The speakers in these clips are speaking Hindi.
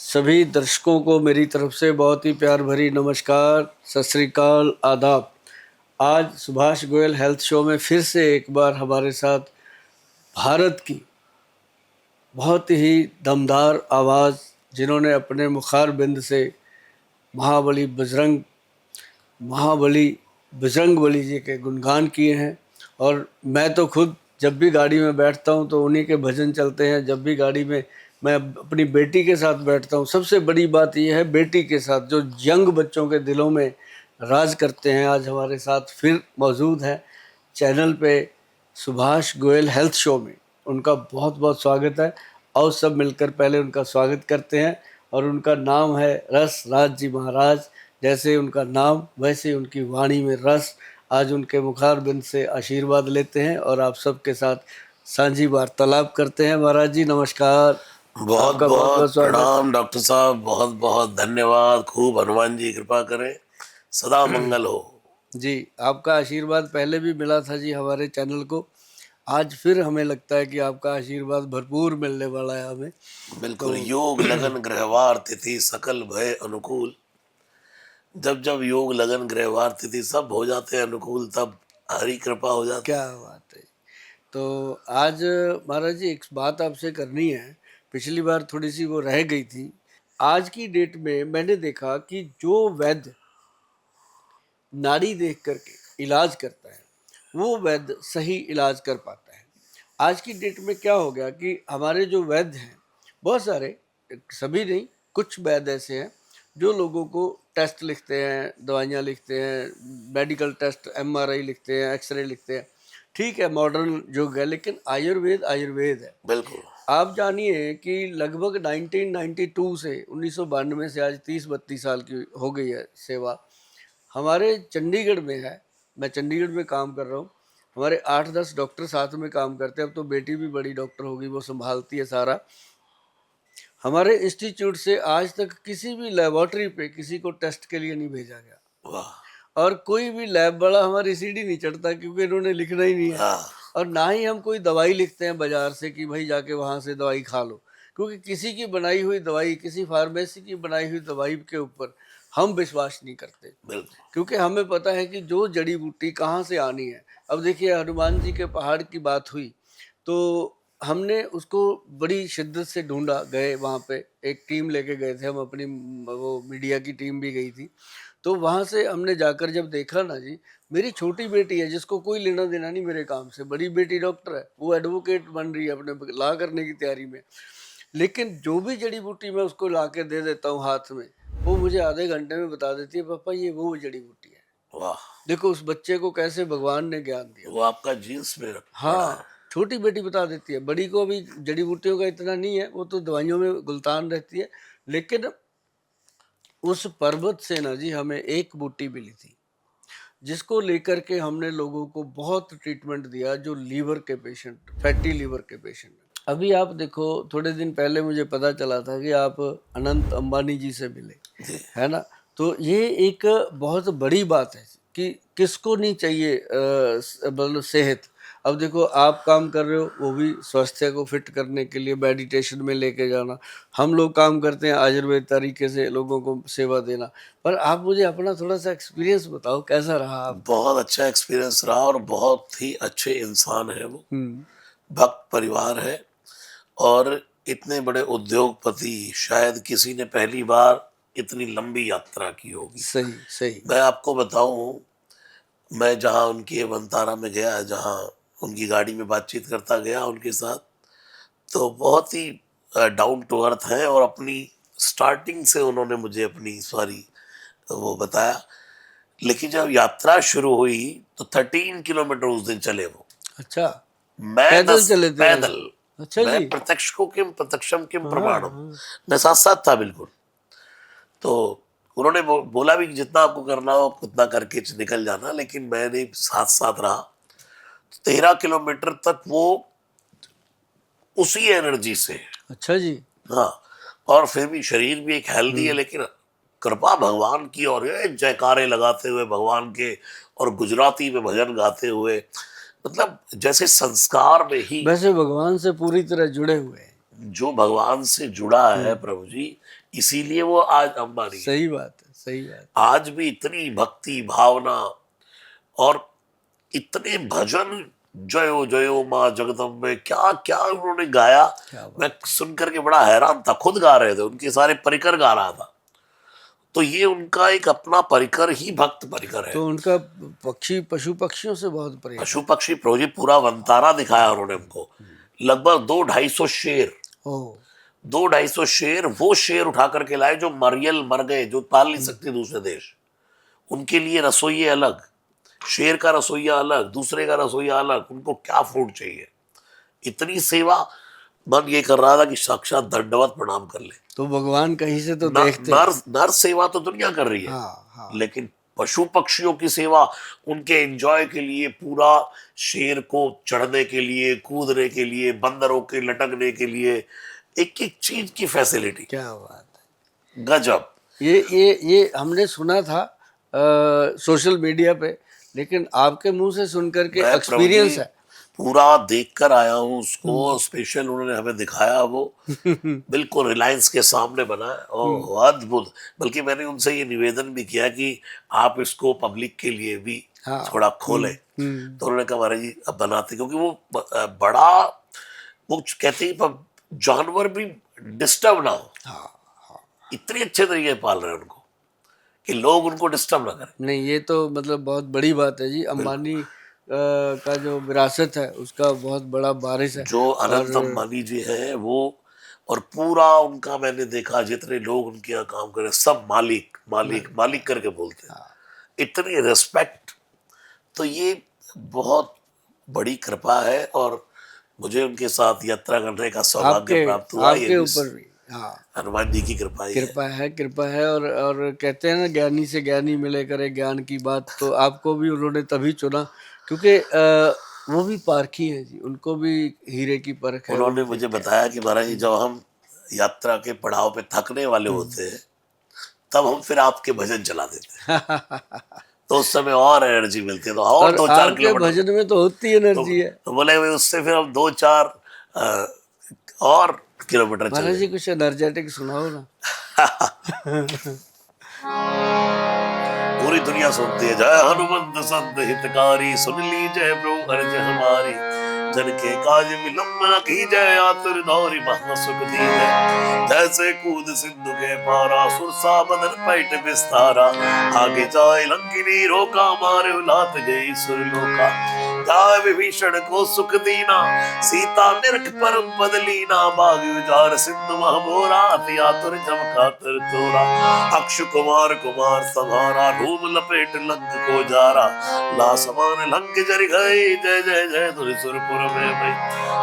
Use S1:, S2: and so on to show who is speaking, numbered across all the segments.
S1: सभी दर्शकों को मेरी तरफ से बहुत ही प्यार भरी नमस्कार, सत श्री अकाल, आदाब। आज सुभाष गोयल हेल्थ शो में फिर से एक बार हमारे साथ भारत की बहुत ही दमदार आवाज़, जिन्होंने अपने मुखार बिंद से महाबली बजरंग बली जी के गुणगान किए हैं। और मैं तो खुद जब भी गाड़ी में बैठता हूं तो उन्हीं के भजन चलते हैं। जब भी गाड़ी में मैं अपनी बेटी के साथ बैठता हूं, सबसे बड़ी बात यह है बेटी के साथ जो यंग बच्चों के दिलों में राज करते हैं, आज हमारे साथ फिर मौजूद हैं चैनल पे सुभाष गोयल हेल्थ शो में। उनका बहुत बहुत स्वागत है। और सब मिलकर पहले उनका स्वागत करते हैं। और उनका नाम है रस राज जी महाराज। जैसे उनका नाम वैसे उनकी वाणी में रस। आज उनके मुखार बिंद से आशीर्वाद लेते हैं और आप सबके साथ सांझी वार्तालाप करते हैं। महाराज जी नमस्कार।
S2: बहुत
S1: आपका
S2: बहुत
S1: स्वागत।
S2: प्रणाम डॉक्टर साहब, बहुत बहुत धन्यवाद। खूब हनुमान जी कृपा करें, सदा मंगल हो।
S1: जी, आपका आशीर्वाद पहले भी मिला था जी हमारे चैनल को। आज फिर हमें लगता है कि आपका आशीर्वाद भरपूर मिलने वाला है हमें।
S2: बिल्कुल। योग लगन ग्रहवार तिथि सकल भय अनुकूल। जब जब योग लगन ग्रहवार तिथि सब हो जाते हैं अनुकूल, तब हरी कृपा हो जाती
S1: क्या
S2: है।
S1: बात है। तो आज महाराज जी एक बात आपसे करनी है। पिछली बार थोड़ी सी वो रह गई थी। आज की डेट में मैंने देखा कि जो वैद्य नाड़ी देख करके इलाज करता है वो वैद्य सही इलाज कर पाता है। आज की डेट में क्या हो गया कि हमारे जो वैद्य हैं, बहुत सारे, सभी नहीं, कुछ वैद्य ऐसे हैं जो लोगों को टेस्ट लिखते हैं, दवाइयाँ लिखते हैं, मेडिकल टेस्ट, एमआरआई लिखते हैं, एक्सरे लिखते हैं। ठीक है, मॉडर्न युग है, लेकिन आयुर्वेद आयुर्वेद है।
S2: बिल्कुल।
S1: आप जानिए कि लगभग 1992 से 1992 से आज 30-32 साल की हो गई है सेवा। हमारे चंडीगढ़ में है, मैं चंडीगढ़ में काम कर रहा हूँ। हमारे 8-10 डॉक्टर साथ में काम करते हैं। अब तो बेटी भी बड़ी डॉक्टर होगी, वो संभालती है सारा। हमारे इंस्टीट्यूट से आज तक किसी भी लेबोरेटरी पे किसी को टेस्ट के लिए नहीं भेजा गया।
S2: वाह।
S1: और कोई भी लैब वाला हमारी सीढ़ी नहीं चढ़ता, क्योंकि इन्होंने लिखना ही नहीं है।
S2: हाँ।
S1: और ना ही हम कोई दवाई लिखते हैं बाजार से कि भाई जाके वहां से दवाई खा लो, क्योंकि किसी की बनाई हुई दवाई, किसी फार्मेसी की बनाई हुई दवाई के ऊपर हम विश्वास नहीं करते।
S2: बिल्कुल।
S1: क्योंकि हमें पता है कि जो जड़ी बूटी कहाँ से आनी है। अब देखिए, हनुमान जी के पहाड़ की बात हुई तो हमने उसको बड़ी शिद्दत से ढूंढा। गए वहाँ पे, एक टीम लेके गए थे हम अपनी, वो मीडिया की टीम भी गई थी। तो वहाँ से हमने जाकर जब देखा ना जी, मेरी छोटी बेटी है जिसको कोई लेना देना नहीं मेरे काम से, बड़ी बेटी डॉक्टर है, वो एडवोकेट बन रही है अपने लॉ करने की तैयारी में। लेकिन जो भी जड़ी बूटी मैं उसको ला के दे देता हूँ हाथ में, वो मुझे आधे घंटे में बता देती है, पापा ये वो जड़ी बूटी है।
S2: वाह।
S1: देखो उस बच्चे को कैसे भगवान ने ज्ञान दिया।
S2: वो आपका जीन्स में पड़ा है।
S1: हाँ, छोटी बेटी बता देती है, बड़ी को अभी जड़ी बूटियों का इतना नहीं है, वो तो दवाइयों में गुलतान रहती है। लेकिन उस पर्वत से ना जी हमें एक बूटी मिली थी, जिसको लेकर के हमने लोगों को बहुत ट्रीटमेंट दिया, जो लीवर के पेशेंट, फैटी लीवर के पेशेंट। अभी आप देखो, थोड़े दिन पहले मुझे पता चला था कि आप अनंत अंबानी जी से मिले, है ना। तो ये एक बहुत बड़ी बात है कि किसको नहीं चाहिए मतलब सेहत। अब देखो, आप काम कर रहे हो वो भी स्वास्थ्य को फिट करने के लिए, मेडिटेशन में लेके जाना। हम लोग काम करते हैं आयुर्वेद तरीके से लोगों को सेवा देना। पर आप मुझे अपना थोड़ा सा एक्सपीरियंस बताओ, कैसा रहा आपका?
S2: बहुत अच्छा एक्सपीरियंस रहा और बहुत ही अच्छे इंसान है वो। भक्त परिवार है और इतने बड़े उद्योगपति शायद किसी ने पहली बार इतनी लंबी यात्रा की होगी।
S1: सही सही।
S2: मैं आपको बताऊं, मैं जहाँ उनके वनतारा में गया, जहाँ उनकी गाड़ी में बातचीत करता गया उनके साथ, तो बहुत ही डाउन टू अर्थ हैं और अपनी स्टार्टिंग से उन्होंने मुझे अपनी सारी वो बताया। लेकिन जब यात्रा शुरू हुई तो 13 किलोमीटर उस दिन चले वो।
S1: अच्छा,
S2: मैं
S1: पैदल
S2: 10
S1: चले थे
S2: पैदल।
S1: वो? अच्छा
S2: मैं
S1: जी।
S2: प्रत्यक्ष को किम प्रत्यक्षम किम
S1: हाँ
S2: प्रमाणम,
S1: हाँ।
S2: मैं साथ साथ था बिल्कुल। तो उन्होंने बोला भी कि जितना आपको करना हो आप उतना करके निकल जाना, लेकिन मैंने साथ साथ रहा। 13 किलोमीटर तक वो उसी एनर्जी से।
S1: अच्छा जी।
S2: हाँ। और फिर भी शरीर भी एक हेल्दी है, लेकिन कृपा भगवान की, और ये जयकारे लगाते हुए भगवान के और गुजराती में भजन गाते हुए, मतलब जैसे संस्कार में ही
S1: वैसे भगवान से पूरी तरह जुड़े हुए हैं।
S2: जो भगवान से जुड़ा है प्रभु जी, इसीलिए वो आज अंबानी है।
S1: सही बात है, सही बात है।
S2: आज भी इतनी भक्ति भावना और इतने भजन, जयो जयो माँ जगदम्बे, क्या क्या उन्होंने गाया।
S1: क्या बात।
S2: मैं सुन करके बड़ा हैरान था, खुद गा रहे थे, उनके सारे परिकर गा रहा था। तो ये उनका एक अपना परिकर ही भक्त परिकर है।
S1: तो उनका पक्षी पशु पक्षियों से बहुत प्रेम है।
S2: पशु पक्षी प्रोजी पूरा वंतारा दिखाया उन्होंने हमको। लगभग 200-250 शेर,
S1: ओह,
S2: 200-250 शेर, वो शेर उठा करके लाए जो मरियल मर गए, जो पाल नहीं सकते दूसरे देश। उनके लिए रसोइये अलग, शेर का रसोईया अलग, दूसरे का रसोईया अलग, उनको क्या फूड चाहिए। इतनी सेवा, मन ये कर रहा था कि साक्षात दंडवत प्रणाम कर ले।
S1: तो भगवान कहीं से तो
S2: न-
S1: देखते हैं।
S2: नर नर सेवा तो दुनिया कर रही है,
S1: हाँ हाँ।
S2: लेकिन पशु पक्षियों की सेवा, उनके एंजॉय के लिए, पूरा शेर को चढ़ने के लिए, कूदने के लिए, बंदरों के लटकने के लिए, एक एक चीज की फैसिलिटी
S1: क्या बात है।
S2: गजब।
S1: ये हमने सुना था सोशल मीडिया पे, लेकिन आपके मुंह से सुन करके
S2: मैं प्रभु जी
S1: एक्सपीरियंस है।
S2: पूरा देख कर आया हूँ उसको, स्पेशल उन्होंने हमें दिखाया वो। बिल्कुल रिलायंस के सामने बना है, ओह अद्भुत। बल्कि मैंने उनसे ये निवेदन भी किया कि आप इसको पब्लिक के लिए भी
S1: हाँ।
S2: थोड़ा खोलें। तो उन्होंने कहा महाराज जी अब बनाते, क्योंकि वो बड़ा, वो कहते हैं जानवर भी डिस्टर्ब ना हो,
S1: हाँ,
S2: इतने अच्छे तरीके से पाल रहे हैं उनको कि लोग उनको डिस्टर्ब ना करें।
S1: नहीं ये तो मतलब बहुत बड़ी बात है जी। अंबानी का जो विरासत है उसका बहुत बड़ा वारिस है।
S2: जो अनंत
S1: और
S2: अंबानी जी हैं वो, और पूरा उनका मैंने देखा, जितने लोग उनके यहाँ काम कर रहे हैं, सब मालिक मालिक मालिक करके बोलते हैं, इतनी रिस्पेक्ट। तो ये बहुत बड़ी कृपा है, और मुझे उनके साथ यात्रा करने का सौभाग्य
S1: आपके
S2: प्राप्त हुआ। ये
S1: आपके
S2: भी
S1: ऊपर भी हाँ
S2: हनुमान जी की कृपा ही है।
S1: कृपा है। और कहते हैं ना, ज्ञानी से ज्ञानी मिले करे ज्ञान की बात। तो आपको भी उन्होंने तभी चुना क्योंकि वो भी पारखी हैं जी, उनको भी हीरे की परख है। वो
S2: उन्होंने
S1: भी
S2: मुझे
S1: देखते
S2: बताया कि महाराज जी जब हम यात्रा के पड़ाव पे थकने वाले होते हैं, तब हम फिर आपके भजन चला देते हैं,
S1: हैं।
S2: तो उस समय और एनर्जी मिलती है, तो और
S1: और
S2: 2-4
S1: आपके
S2: किलोमीटर।
S1: भजन में तो होती एनर्जी है।
S2: तो बोले भाई उससे फिर हम 2-4 और किलोमीटर
S1: महाराज
S2: चले।
S1: जी कुछ एनर्जेटिक सुनाओ ना।
S2: पूरी दुनिया सुनती है, जय हनुमंत संत हितकारी, सुन लीजिए प्रभु अर्ज हमारी, जन के काज विलंब न कीजय, आतुर दौरी महा सुख दीजय, जैसे कूद सिंधु के पारा, सुरसा बदन पैठ विस्तारा, आगे जाए लंकिनी रोका, मारे लात गई सुरलोका, जाय विभीषण को सुख दीना, सीता निरख परम पद लीना, बाग उजार सिंधु महमोरा, अति आतुर चमकातर तोरा, अक्ष कुमार कुमार समारा, धूम लपेट लंक को जारा, ला समान लंक जरि गए, जय जय जय धुर सुरपुर में भई,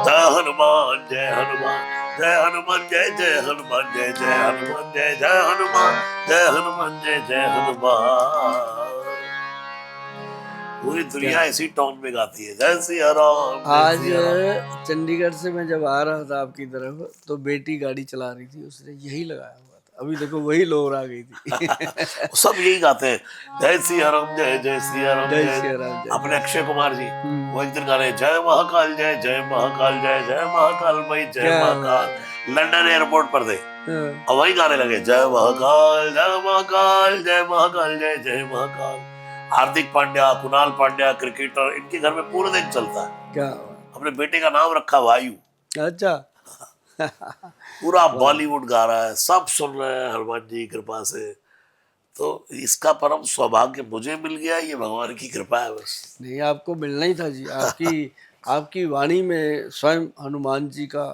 S2: जय हनुमान जय हनुमान, जय हनुमान जय जय हनुमान, जय जय हनुमान, जय जय हनुमान, जय हनुमान जय जय हनुमान। पूरी दुनिया इसी टोन में गाती है, जय सिया राम जय
S1: आज
S2: सिया राम।
S1: चंडीगढ़ से मैं जब आ रहा था आपकी तरफ, तो बेटी गाड़ी चला रही थी, उसने यही लगाया हुआ था। अभी देखो वही लोर आ गई थी।
S2: सब यही गाते हैं, जय सिया राम जय जय सिया राम
S1: जय
S2: जय।
S1: श्री राम जय।
S2: अपने अक्षय कुमार जी वो एक दिन गा रहे हैं, जय महाकाल जय जय महाकाल, जय जय महाकाल भाई जय
S1: क्या
S2: महाकाल। लंदन एयरपोर्ट पर थे
S1: हाँ,
S2: और वही गाने लगे, जय महाकाल जय महाकाल, जय महाकाल जय जय महाकाल। हार्दिक पांड्या, कुणाल पांड्या क्रिकेटर, इनके घर में पूरे दिन चलता है।
S1: क्या
S2: अपने बेटे का नाम रखा वायु।
S1: अच्छा।
S2: पूरा बॉलीवुड गा रहा है, सब सुन रहे हैं हनुमान जी की कृपा से। तो इसका परम सौभाग्य मुझे मिल गया, ये भगवान की कृपा है बस।
S1: नहीं, आपको मिलना ही था जी। आपकी वाणी में स्वयं हनुमान जी का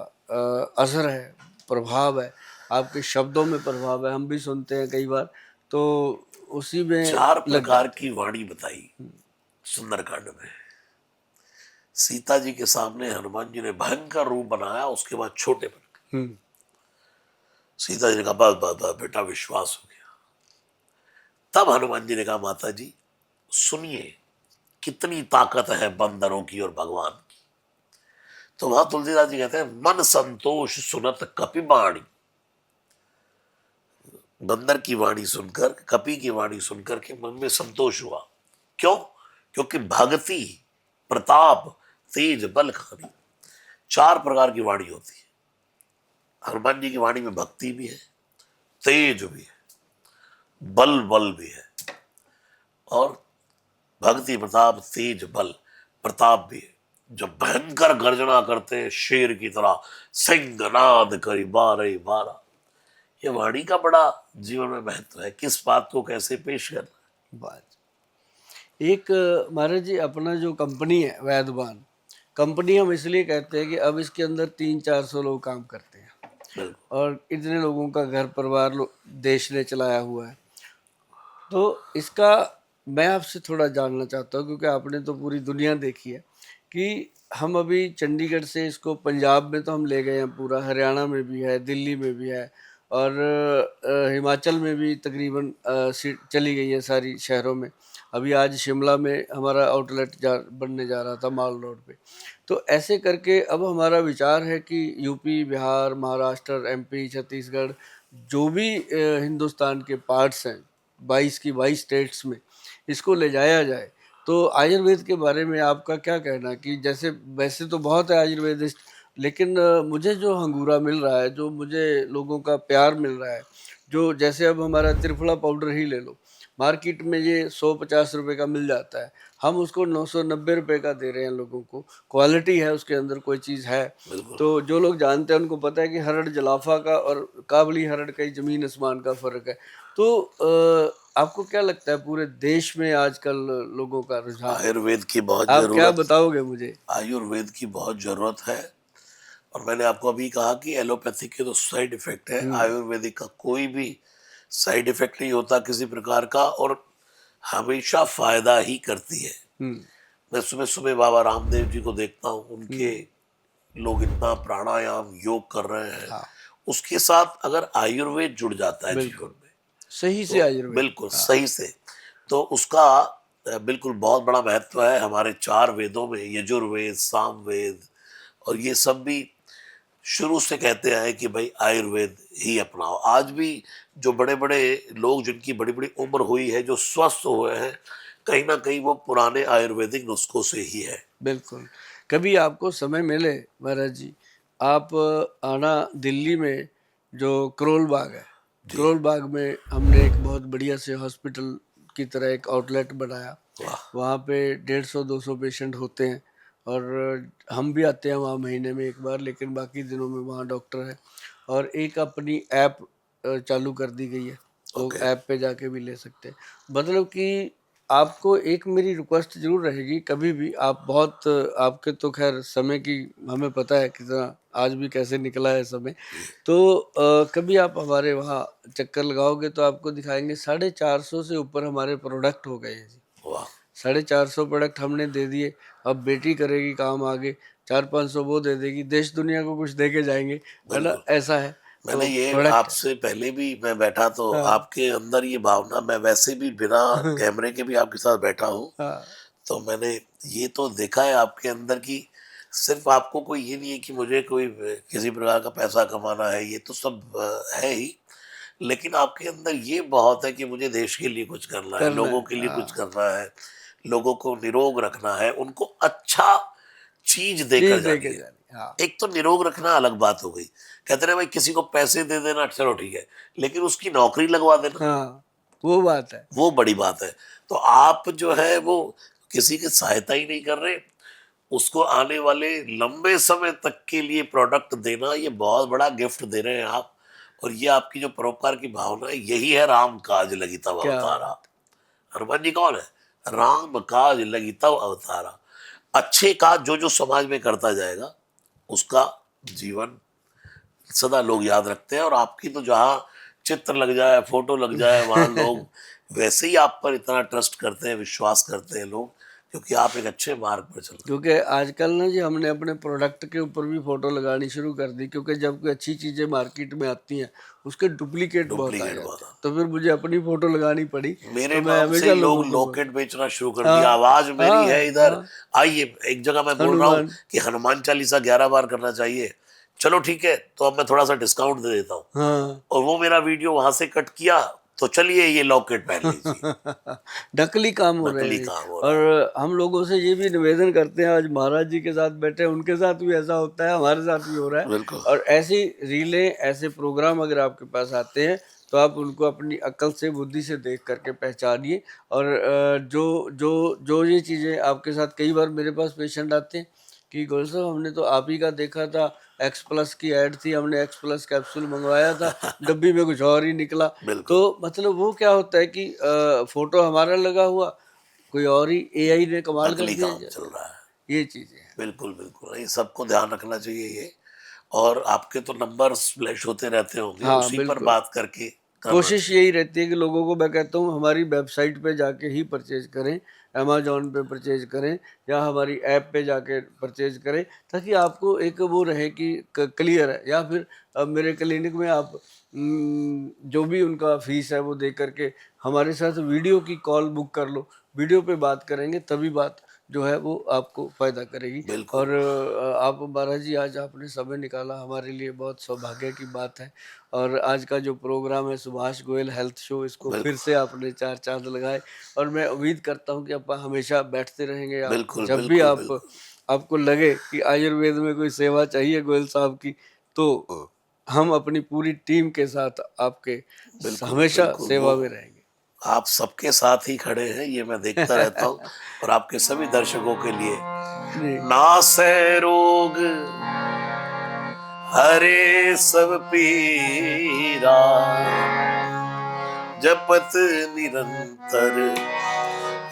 S1: असर है, प्रभाव है। आपके शब्दों में प्रभाव है। हम भी सुनते हैं कई बार, तो उसी में
S2: 4
S1: लग
S2: प्रकार
S1: जाते
S2: की वाणी बताई सुंदरकांड में। सीता जी के सामने हनुमान जी ने भयंकर रूप बनाया, उसके बाद छोटे बन।
S1: हैं।
S2: सीता जी ने कहा बस बस बस बेटा, विश्वास हो गया। तब हनुमान जी ने कहा माता जी सुनिए, कितनी ताकत है बंदरों की और भगवान की। तो वहां तुलसीदास जी कहते हैं, मन संतोष सुनत कपि बाणी। बंदर की वाणी सुनकर, कपि की वाणी सुनकर के मन में संतोष हुआ। क्यों? क्योंकि भक्ति, प्रताप, तेज, बल खानी, 4 प्रकार की वाणी होती है। हनुमान जी की वाणी में भक्ति भी है, तेज भी है, बल भी है, और भक्ति प्रताप तेज बल प्रताप भी है। जब भयंकर गर्जना करते हैं शेर की तरह, सिंहनाद करी बारह बारह। ये वाणी का बड़ा जीवन में महत्व है, किस बात को कैसे पेश करना।
S1: बात एक महाराज जी, अपना जो कंपनी है वैदवान कंपनी, हम इसलिए कहते हैं कि अब इसके अंदर 300-400 लोग काम करते हैं
S2: बिल्कुल।
S1: और इतने लोगों का घर परिवार देश ने चलाया हुआ है। तो इसका मैं आपसे थोड़ा जानना चाहता हूँ, क्योंकि आपने तो पूरी दुनिया देखी है कि हम अभी चंडीगढ़ से इसको पंजाब में तो हम ले गए हैं, पूरा हरियाणा में भी है, दिल्ली में भी है, और हिमाचल में भी तकरीबन चली गई है सारी शहरों में। अभी आज शिमला में हमारा आउटलेट बनने जा रहा था माल रोड पे। तो ऐसे करके अब हमारा विचार है कि यूपी, बिहार, महाराष्ट्र, एमपी, छत्तीसगढ़, जो भी हिंदुस्तान के पार्ट्स हैं 22 की 22 स्टेट्स में इसको ले जाया जाए। तो आयुर्वेद के बारे में आपका क्या कहना, कि जैसे वैसे तो बहुत है आयुर्वेदिस्ट, लेकिन मुझे जो हंगूरा मिल रहा है, जो मुझे लोगों का प्यार मिल रहा है, जो जैसे अब हमारा त्रिफला पाउडर ही ले लो, मार्केट में ये 150 रुपये का मिल जाता है, हम उसको 990 रुपये का दे रहे हैं लोगों को। क्वालिटी है उसके अंदर, कोई चीज़ है। तो जो लोग जानते हैं उनको पता है कि हरड़ जलाफा का और काबली हरड़ का ही ज़मीन आसमान का फ़र्क है। तो आपको क्या लगता है पूरे देश में आजकल लोगों का रुझान,
S2: आयुर्वेद की बहुत
S1: आप क्या
S2: जरूरत,
S1: बताओगे मुझे?
S2: आयुर्वेद की बहुत जरूरत है। और मैंने आपको अभी कहा कि एलोपैथी के तो साइड इफेक्ट है, आयुर्वेदिक का कोई भी साइड इफेक्ट नहीं होता किसी प्रकार का, और हमेशा फायदा ही करती है। मैं सुबह सुबह बाबा रामदेव जी को देखता हूँ, उनके लोग इतना प्राणायाम योग कर रहे हैं।
S1: हाँ,
S2: उसके साथ अगर आयुर्वेद जुड़ जाता है जीवन में,
S1: सही से
S2: तो
S1: आयुर्वेद,
S2: बिल्कुल सही से, तो उसका बिल्कुल बहुत बड़ा महत्व है। हमारे 4 वेदों में यजुर्वेद, सामवेद, और ये सब भी शुरू से कहते आए कि भाई आयुर्वेद ही अपनाओ। आज भी जो बड़े बड़े लोग जिनकी बड़ी बड़ी उम्र हुई है, जो स्वस्थ हुए हैं, कहीं ना कहीं वो पुराने आयुर्वेदिक नुस्खों से ही है।
S1: बिल्कुल। कभी आपको समय मिले महाराज जी, आप आना दिल्ली में जो करोल बाग है, करोल बाग में हमने एक बहुत बढ़िया से हॉस्पिटल की तरह एक आउटलेट बनाया।
S2: वाह।
S1: वहाँ पे 150-200 पेशेंट होते हैं, और हम भी आते हैं वहाँ महीने में एक बार, लेकिन बाकी दिनों में वहाँ डॉक्टर है। और एक अपनी ऐप चालू कर दी गई है, लोग ऐप पे जाके भी ले सकते हैं। मतलब कि आपको एक मेरी रिक्वेस्ट जरूर रहेगी, कभी भी आप बहुत आपके तो खैर समय की हमें पता है कितना आज भी कैसे निकला है समय, तो कभी आप हमारे वहाँ चक्कर लगाओगे तो आपको दिखाएंगे 450 से ऊपर हमारे प्रोडक्ट हो गए हैं जी।
S2: वाह।
S1: 450 प्रोडक्ट हमने दे दिए। अब बेटी करेगी काम आगे, 400-500 वो दे देगी, देश दुनिया को कुछ दे के जाएंगे, है ना?
S2: बिल्कुल।
S1: ऐसा है
S2: मैंने
S1: तो
S2: ये
S1: प्रोडक्ट।
S2: आपसे पहले भी मैं बैठा तो
S1: हाँ,
S2: आपके अंदर ये भावना, मैं वैसे भी बिना कैमरे के भी आपके साथ बैठा हूँ,
S1: हाँ,
S2: तो मैंने ये तो देखा है आपके अंदर की सिर्फ आपको कोई ये नहीं है कि मुझे कोई किसी प्रकार का पैसा कमाना है, ये तो सब है ही, लेकिन आपके अंदर ये बहुत है कि मुझे देश के लिए कुछ करना है,
S1: करना
S2: लोगों
S1: है,
S2: के लिए कुछ
S1: हाँ,
S2: करना है, लोगों को निरोग रखना है, उनको अच्छा चीज देकर
S1: चीज दे
S2: जानी
S1: के
S2: है।
S1: जानी, हाँ,
S2: एक तो निरोग रखना अलग बात हो गई, कहते रहे भाई किसी को पैसे दे देना चलो ठीक है, लेकिन उसकी नौकरी लगवा देना
S1: हाँ, वो बात है।
S2: वो बड़ी बात है। तो आप जो है वो किसी की सहायता ही नहीं कर रहे, उसको आने वाले लंबे समय तक के लिए प्रोडक्ट देना, ये बहुत बड़ा गिफ्ट दे रहे हैं आप। और ये आपकी जो परोपकार की भावना है, यही है राम काज लगी तब
S1: क्या
S2: अवतारा।
S1: बात,
S2: हनुमान जी कौन है? राम काज लगी तब अवतारा। अच्छे काज जो जो समाज में करता जाएगा, उसका जीवन सदा लोग याद रखते हैं। और आपकी तो जहाँ चित्र लग जाए, फोटो लग जाए, वहां लोग वैसे ही आप पर इतना ट्रस्ट करते हैं, विश्वास करते हैं लोग, क्योंकि आप एक अच्छे मार्ग पर चल रहे
S1: क्योंकि आजकल ना जी हमने अपने प्रोडक्ट के ऊपर भी फोटो लगानी शुरू कर दी, क्योंकि जब कोई अच्छी चीजें मार्केट में आती हैं उसके डुप्लीकेट
S2: हैं।
S1: बहुत आ
S2: डुप्लीकेट
S1: जाते हैं,
S2: बहुत।
S1: तो फिर मुझे अपनी फोटो लगानी पड़ी।
S2: मेरे
S1: तो मैं
S2: नाम से
S1: हमेशा
S2: लोग
S1: लोगों को
S2: लॉकेट बेचना शुरू कर
S1: हाँ,
S2: दिया, आवाज मेरी है
S1: हाँ,
S2: इधर,
S1: हाँ,
S2: आइए। एक जगह मैं बोल रहा हूँ
S1: हनुमान,
S2: कि हनुमान चालीसा 11 बार करना चाहिए, चलो ठीक है, तो अब मैं थोड़ा सा डिस्काउंट दे देता हूँ,
S1: हाँ।
S2: और वो मेरा वीडियो वहां से कट किया, तो चलिए ये लॉकेट पहन लीजिए।
S1: नकली काम हो रहे
S2: नकली
S1: हैं।
S2: काम हो रहा है।
S1: और हम लोगों से ये भी निवेदन करते हैं, आज महाराज जी के साथ बैठे हैं, उनके साथ भी ऐसा होता है, हमारे साथ भी हो रहा है।
S2: बिल्कुल।
S1: और ऐसी रीलें, ऐसे प्रोग्राम अगर आपके पास आते हैं तो आप उनको अपनी अक्ल से, बुद्धि से देख करके पहचानिए। और जो जो जो ये चीज़ें आपके साथ, कई बार मेरे पास पेशेंट आते हैं कि गोयल साहब हमने तो आप ही का देखा था, एक्स प्लस की ऐड थी, हमने एक्स प्लस कैप्सूल मंगवाया था, डब्बी में कुछ और ही निकला।
S2: बिल्कुल।
S1: तो मतलब वो क्या होता है कि फोटो हमारा लगा हुआ, कोई और ही एआई ने कमाल कर
S2: नकली
S1: दिया
S2: काम चल रहा है।
S1: ये चीजें हैं।
S2: बिल्कुल बिल्कुल, ये सबको ध्यान रखना चाहिए ये। और आपके तो नंबर्स फ्लैश होते रहते होंगे,
S1: हाँ
S2: उसी पर
S1: बिल्कुल,
S2: बात करके करना
S1: कोशिश
S2: चाहिए।
S1: यही रहती है कि लोगों को मैं कहता हूँ हमारी वेबसाइट पे जाके ही परचेज करें, अमेजोन पे परचेज करें या हमारी ऐप पे जाके परचेज करें, ताकि आपको एक वो रहे कि क्लियर है। या फिर अब मेरे क्लिनिक में आप जो भी उनका फीस है वो दे करके हमारे साथ वीडियो की कॉल बुक कर लो, वीडियो पे बात करेंगे तभी बात जो है वो आपको फ़ायदा करेगी।
S2: बिल्कुल।
S1: और आप महाराज जी आज आपने समय निकाला, हमारे लिए बहुत सौभाग्य की बात है। और आज का जो प्रोग्राम है सुभाष गोयल हेल्थ शो, इसको फिर
S2: बिल्कुल
S1: से आपने चार चांद लगाए। और मैं उम्मीद करता हूँ कि अपन हमेशा बैठते रहेंगे। आप
S2: बिल्कुल
S1: जब भी
S2: बिल्कुल।
S1: आप
S2: बिल्कुल
S1: आपको लगे कि आयुर्वेद में कोई सेवा चाहिए गोयल साहब की, तो हम अपनी पूरी टीम के साथ आपके
S2: बिल्कुल
S1: हमेशा
S2: बिल्कुल। वो
S1: सेवा में रहेंगे।
S2: आप सबके साथ ही खड़े हैं, ये मैं देखता रहता हूँ। और आपके सभी दर्शकों के लिए,
S1: जी
S2: नासै रोग हरे सब पीरा, जपत निरंतर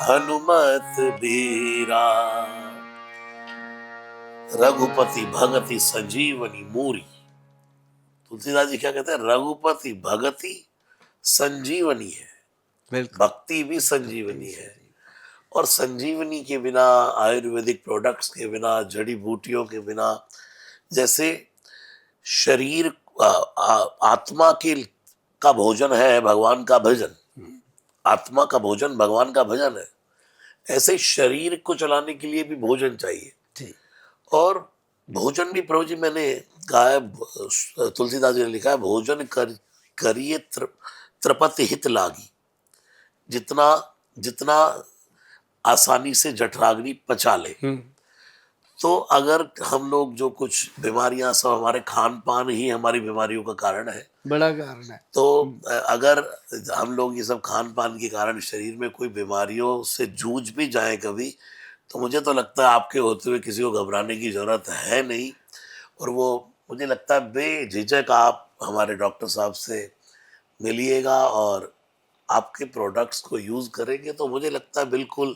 S2: हनुमत बीरा, रघुपति भगति संजीवनी मूरी। तुलसीदास जी क्या कहते हैं? रघुपति भगति संजीवनी है,
S1: बिल्कुल।
S2: भक्ति भी संजीवनी है। और संजीवनी के बिना, आयुर्वेदिक प्रोडक्ट्स के बिना, जड़ी बूटियों के बिना, जैसे शरीर आत्मा के का भोजन है भगवान का भजन, आत्मा का भोजन भगवान का भजन है, ऐसे शरीर को चलाने के लिए भी भोजन चाहिए।
S1: जी
S2: और भोजन भी, प्रभु जी मैंने कहा है, तुलसीदास जी ने लिखा है, भोजन करिए त्रिपति हित लागी, जितना जितना आसानी से जठराग्नि पचा ले। तो अगर हम लोग, जो कुछ बीमारियां, सब हमारे खान पान ही हमारी बीमारियों का कारण है।
S1: बड़ा कारण है।
S2: तो अगर हम लोग ये सब खान पान के कारण शरीर में कोई बीमारियों से जूझ भी जाए कभी, तो मुझे तो लगता है आपके होते हुए किसी को घबराने की जरूरत है नहीं। और वो, मुझे लगता है बेझिझक आप हमारे डॉक्टर साहब से मिलिएगा और आपके प्रोडक्ट्स को यूज करेंगे, तो मुझे लगता है बिल्कुल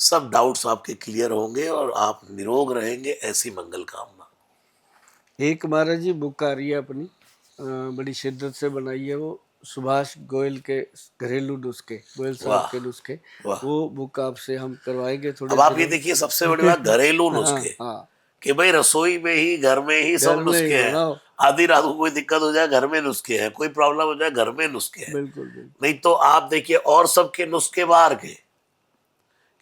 S2: सब डाउट्स आपके क्लियर होंगे और आप निरोग रहेंगे। ऐसी मंगल कामना।
S1: एक महाराज जी बुक आ रही है अपनी, बड़ी शिद्दत से बनाई है वो, सुभाष गोयल के घरेलू नुस्खे, गोयल साहब
S2: वाह
S1: के नुस्खे।
S2: वाह।
S1: वो बुक आपसे हम करवाएंगे थोड़े
S2: अब आप ये
S1: दिनों
S2: देखिए, सबसे बड़ी
S1: में।
S2: बात, घरेलू
S1: हाँ
S2: नुस्खे,
S1: हाँ,
S2: कि भाई रसोई में ही, घर में ही सब
S1: घर में ही
S2: नुस्खे हैं।
S1: बनाओ।
S2: आधी रात को कोई दिक्कत हो जाए, घर में नुस्खे हैं। कोई प्रॉब्लम हो जाए, घर में नुस्खे हैं।
S1: बिल्कुल बिल्कुल।
S2: नहीं तो आप देखिए, और सबके नुस्खे बाहर के,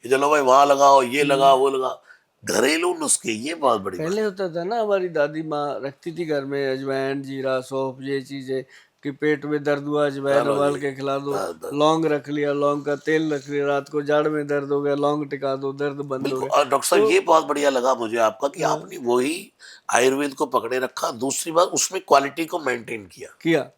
S2: कि चलो भाई वहां लगाओ, ये लगाओ, वो लगाओ। घरेलू नुस्खे, ये बहुत बड़ी बात।
S1: पहले होता था ना, हमारी दादी माँ रखती थी घर में अजवाइन, जीरा, सौंफ, ये चीजें, कि पेट में दर्द हुआ अजवाइन
S2: चलो
S1: उबाल
S2: जी,
S1: के खिला दो।
S2: हाँ,
S1: लौंग रख लिया, लौंग का तेल रख लिया, रात को जाड़ में दर्द हो गया लौंग टिका दो, दर्द बंद हो
S2: बिल्कुल।
S1: गया।
S2: और डॉक्टर साहब,
S1: तो
S2: ये बहुत बढ़िया लगा मुझे आपका कि
S1: हाँ,
S2: आपने वही आयुर्वेद को पकड़े रखा। दूसरी बात, उसमें क्वालिटी को मेंटेन किया।
S1: किया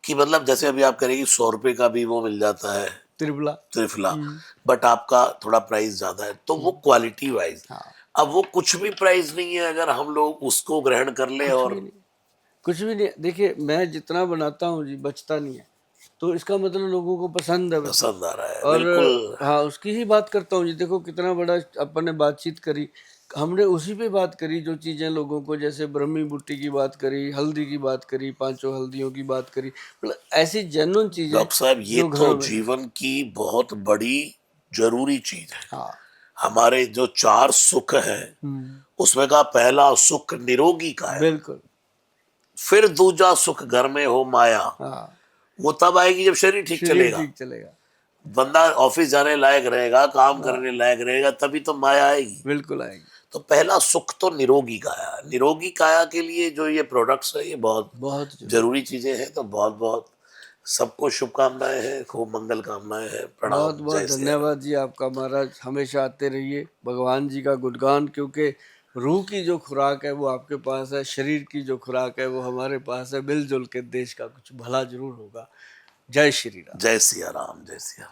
S2: कि मतलब जैसे अभी आप करेंगे, 100 रुपए का भी वो मिल जाता है
S1: त्रिफला।
S2: त्रिफला,
S1: हम्म,
S2: बट आपका थोड़ा प्राइस ज्यादा है, तो वो क्वालिटी वाइज।
S1: हाँ,
S2: अब वो कुछ भी प्राइस नहीं है, अगर हम लोग उसको ग्रहण कर ले।
S1: कुछ भी
S2: और
S1: नहीं, कुछ भी नहीं। देखिए मैं जितना बनाता हूँ जी बचता नहीं है, तो इसका मतलब लोगों को पसंद है वैसे।
S2: पसंद आ रहा है,
S1: और
S2: बिल्कुल।
S1: हाँ, उसकी ही बात करता हूँ जी। देखो कितना बड़ा अपन ने बातचीत करी, हमने उसी पे बात करी जो चीज़ें लोगों को, जैसे ब्रह्मी बूटी की बात करी, हल्दी की बात करी, पांचों हल्दियों की बात करी, मतलब ऐसी जेन्युइन चीज़ें
S2: डॉक्टर साहब, ये
S1: जो
S2: तो
S1: घरों में।
S2: जीवन की बहुत बड़ी जरूरी चीज है।
S1: हाँ
S2: हमारे जो 4 सुख है,
S1: हम्म,
S2: उसमें का पहला सुख निरोगी का है।
S1: बिल्कुल।
S2: फिर दूजा सुख घर में हो माया,
S1: हाँ,
S2: वो तब आएगी जब शरीर ठीक
S1: शरीर
S2: चलेगा।
S1: ठीक चलेगा।
S2: बंदा ऑफिस जाने लायक रहेगा, काम
S1: हाँ
S2: करने लायक रहेगा, तभी तो माया आएगी।
S1: बिल्कुल आएगी।
S2: तो पहला सुख तो निरोगी काया। निरोगी काया के लिए जो ये प्रोडक्ट्स है, ये बहुत
S1: बहुत जरूरी।
S2: जरूरी चीजें हैं। तो बहुत बहुत सबको शुभकामनाएं हैं, खूब मंगल कामनाएं हैं।
S1: बहुत
S2: प्रणाम,
S1: बहुत
S2: जय सिया राम।
S1: धन्यवाद जी आपका महाराज, हमेशा आते रहिए, भगवान जी का गुणगान, क्योंकि रूह की जो खुराक है वो आपके पास है, शरीर की जो खुराक है वो हमारे पास है। मिलजुल के देश का कुछ भला जरूर होगा। जय श्री राम।
S2: जय सिया राम, जय सिया राम।